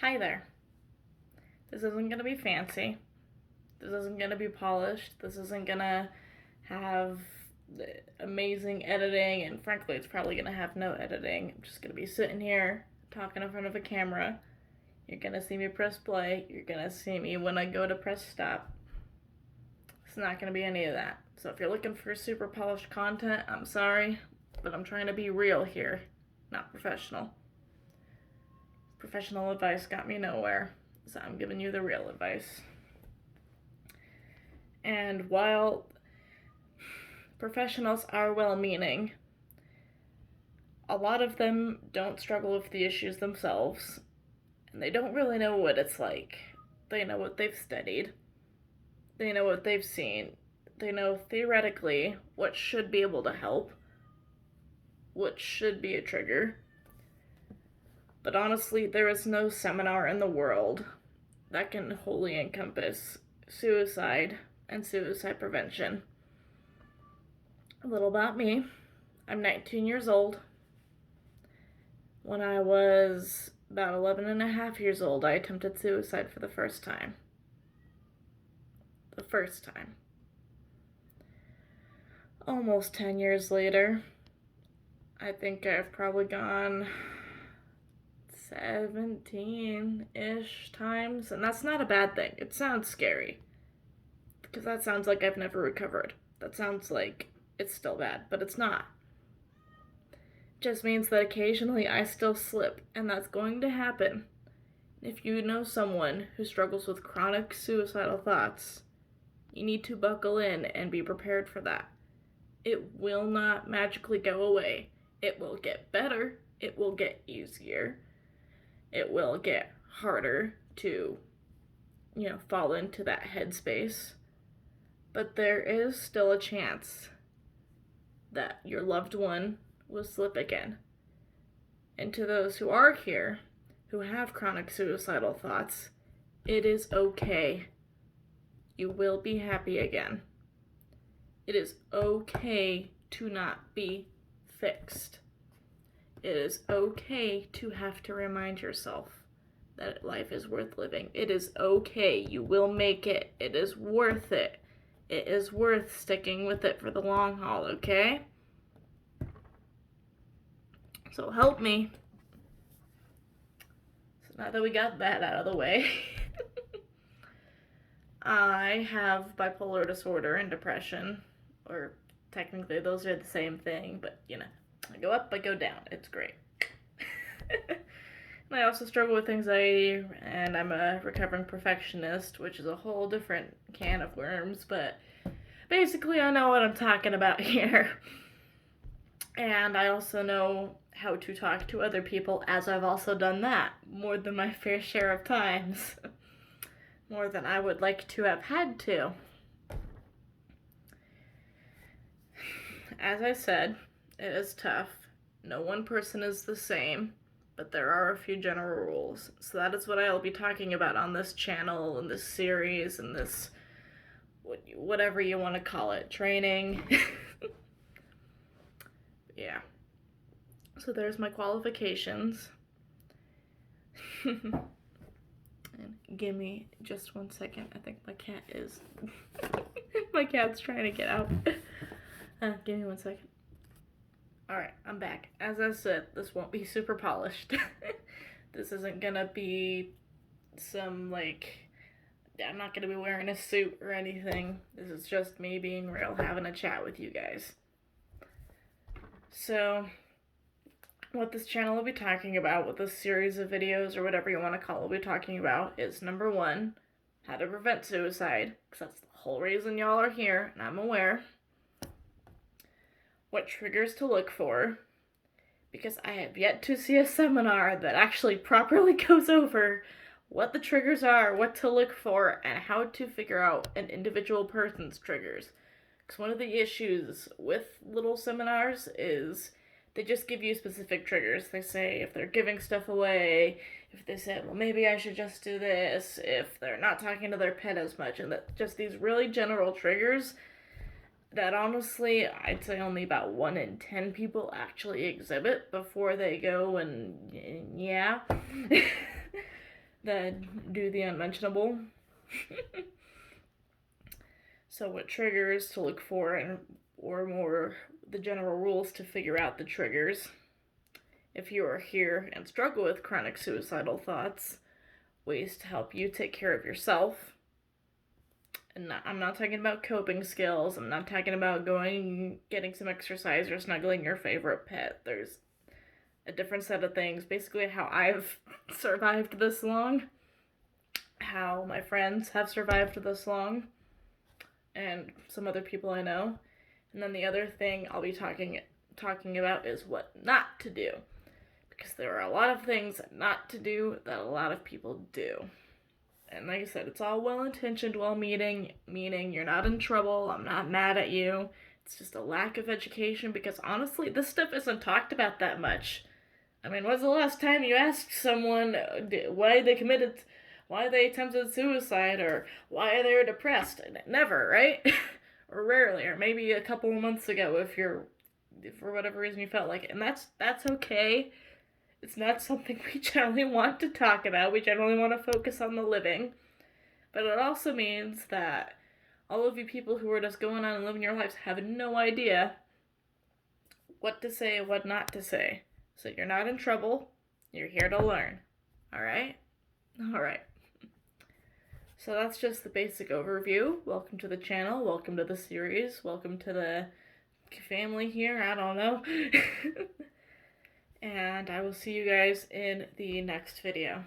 Hi there. This isn't gonna be fancy. This isn't gonna be polished. This isn't gonna have amazing editing, and frankly, it's probably gonna have no editing. I'm just gonna be sitting here talking in front of a camera. You're gonna see me press play. You're gonna see me when I go to press stop. It's not gonna be any of that. So if you're looking for super polished content, I'm sorry, but I'm trying to be real here, not professional. Professional advice got me nowhere, so I'm giving you the real advice. And while professionals are well meaning, a lot of them don't struggle with the issues themselves, and they don't really know what it's like. They know what they've studied, they know what they've seen, they know theoretically what should be able to help, what should be a trigger. But honestly, there is no seminar in the world that can wholly encompass suicide and suicide prevention. A little about me. I'm 19 years old. When I was about 11 and a half years old, I attempted suicide for the first time. The first time. Almost 10 years later, I think I've probably gone 17-ish times, and that's not a bad thing. It sounds scary, because that sounds like I've never recovered. That sounds like it's still bad, but it's not. It just means that occasionally I still slip, and that's going to happen. If you know someone who struggles with chronic suicidal thoughts, you need to buckle in and be prepared for that. It will not magically go away. It will get better. It will get easier. It will get harder to, fall into that headspace. But there is still a chance that your loved one will slip again. And to those who are here, who have chronic suicidal thoughts, it is okay. You will be happy again. It is okay to not be fixed. It is okay to have to remind yourself that life is worth living. It is okay. You will make it. It is worth it. It is worth sticking with it for the long haul, okay? So help me. So now that we got that out of the way, I have bipolar disorder and depression, or technically those are the same thing, but I go up, I go down. It's great. And I also struggle with anxiety, and I'm a recovering perfectionist, which is a whole different can of worms, but basically I know what I'm talking about here. And I also know how to talk to other people, as I've also done that more than my fair share of times. More than I would like to have had to. As I said, it is tough. No one person is the same, but there are a few general rules. So that is what I'll be talking about on this channel, and this series, and this, whatever you want to call it, training. Yeah. So there's my qualifications. And give me just 1 second. I think my cat is... my cat's trying to get out. Give me 1 second. Alright, I'm back. As I said, this won't be super polished. This isn't gonna be some, I'm not gonna be wearing a suit or anything. This is just me being real, having a chat with you guys. So, what this channel will be talking about, what this series of videos, or whatever you want to call it, will be talking about is, number one, how to prevent suicide, because that's the whole reason y'all are here, and I'm aware. What triggers to look for, because I have yet to see a seminar that actually properly goes over what the triggers are, what to look for, and how to figure out an individual person's triggers. Because one of the issues with little seminars is they just give you specific triggers. They say if they're giving stuff away, if they say, well, maybe I should just do this, if they're not talking to their pet as much, and that just these really general triggers that honestly, I'd say only about 1 in 10 people actually exhibit before they go and, yeah. that do the unmentionable. So what triggers to look for, and or more the general rules to figure out the triggers. If you are here and struggle with chronic suicidal thoughts, ways to help you take care of yourself. And I'm not talking about coping skills. I'm not talking about getting some exercise or snuggling your favorite pet. There's a different set of things. Basically, how I've survived this long, how my friends have survived this long, and some other people I know. And then the other thing I'll be talking about is what not to do. Because there are a lot of things not to do that a lot of people do. And like I said, it's all well-intentioned, meaning you're not in trouble, I'm not mad at you. It's just a lack of education, because honestly, this stuff isn't talked about that much. I mean, when's the last time you asked someone why they attempted suicide, or why they're depressed? Never, right? Or rarely, or maybe a couple of months ago if for whatever reason you felt like it. And that's okay. It's not something we generally want to talk about. We generally want to focus on the living. But it also means that all of you people who are just going on and living your lives have no idea what to say, what not to say. So you're not in trouble. You're here to learn. Alright? Alright. So that's just the basic overview. Welcome to the channel. Welcome to the series. Welcome to the family here. I don't know. And I will see you guys in the next video.